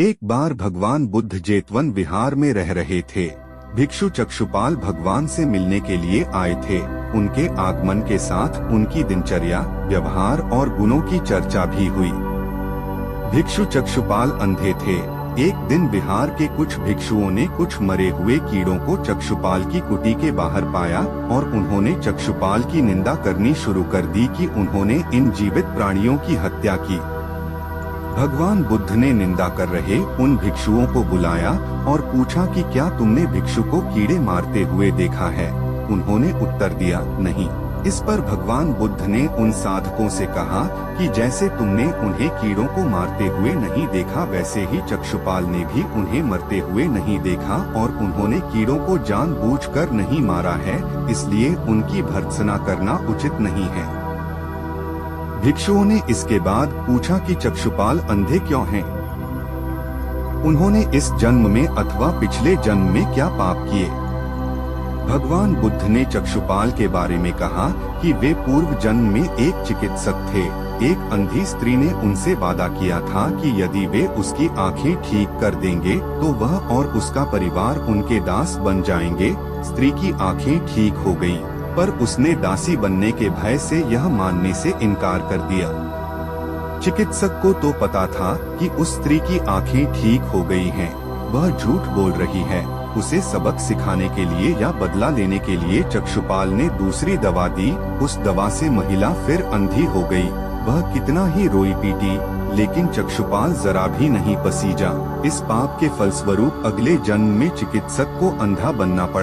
एक बार भगवान बुद्ध जेतवन विहार में रह रहे थे। भिक्षु चक्षुपाल भगवान से मिलने के लिए आए थे। उनके आगमन के साथ उनकी दिनचर्या, व्यवहार और गुणों की चर्चा भी हुई। भिक्षु चक्षुपाल अंधे थे। एक दिन विहार के कुछ भिक्षुओं ने कुछ मरे हुए कीड़ों को चक्षुपाल की कुटी के बाहर पाया और उन्होंने चक्षुपाल की निंदा करनी शुरू कर दी कि उन्होंने इन जीवित प्राणियों की हत्या की। भगवान बुद्ध ने निंदा कर रहे उन भिक्षुओं को बुलाया और पूछा कि क्या तुमने भिक्षु को कीड़े मारते हुए देखा है? उन्होंने उत्तर दिया, नहीं। इस पर भगवान बुद्ध ने उन साधकों से कहा कि जैसे तुमने उन्हें कीड़ों को मारते हुए नहीं देखा, वैसे ही चक्षुपाल ने भी उन्हें मरते हुए नहीं देखा और उन्होंने कीड़ों को जानबूझकर नहीं मारा है, इसलिए उनकी भर्त्सना करना उचित नहीं है। भिक्षुओं ने इसके बाद पूछा कि चक्षुपाल अंधे क्यों हैं? उन्होंने इस जन्म में अथवा पिछले जन्म में क्या पाप किए? भगवान बुद्ध ने चक्षुपाल के बारे में कहा कि वे पूर्व जन्म में एक चिकित्सक थे। एक अंधी स्त्री ने उनसे वादा किया था कि यदि वे उसकी आंखें ठीक कर देंगे तो वह और उसका परिवार उनके दास बन जाएंगे। स्त्री की आंखें ठीक हो गयी, पर उसने दासी बनने के भय से यह मानने से इनकार कर दिया। चिकित्सक को तो पता था कि उस स्त्री की आंखें ठीक हो गई हैं, वह झूठ बोल रही है। उसे सबक सिखाने के लिए या बदला लेने के लिए चक्षुपाल ने दूसरी दवा दी। उस दवा से महिला फिर अंधी हो गई। वह कितना ही रोई पीटी, लेकिन चक्षुपाल जरा भी नहीं पसीजा। इस पाप के फलस्वरूप अगले जन्म में चिकित्सक को अंधा बनना पड़ा।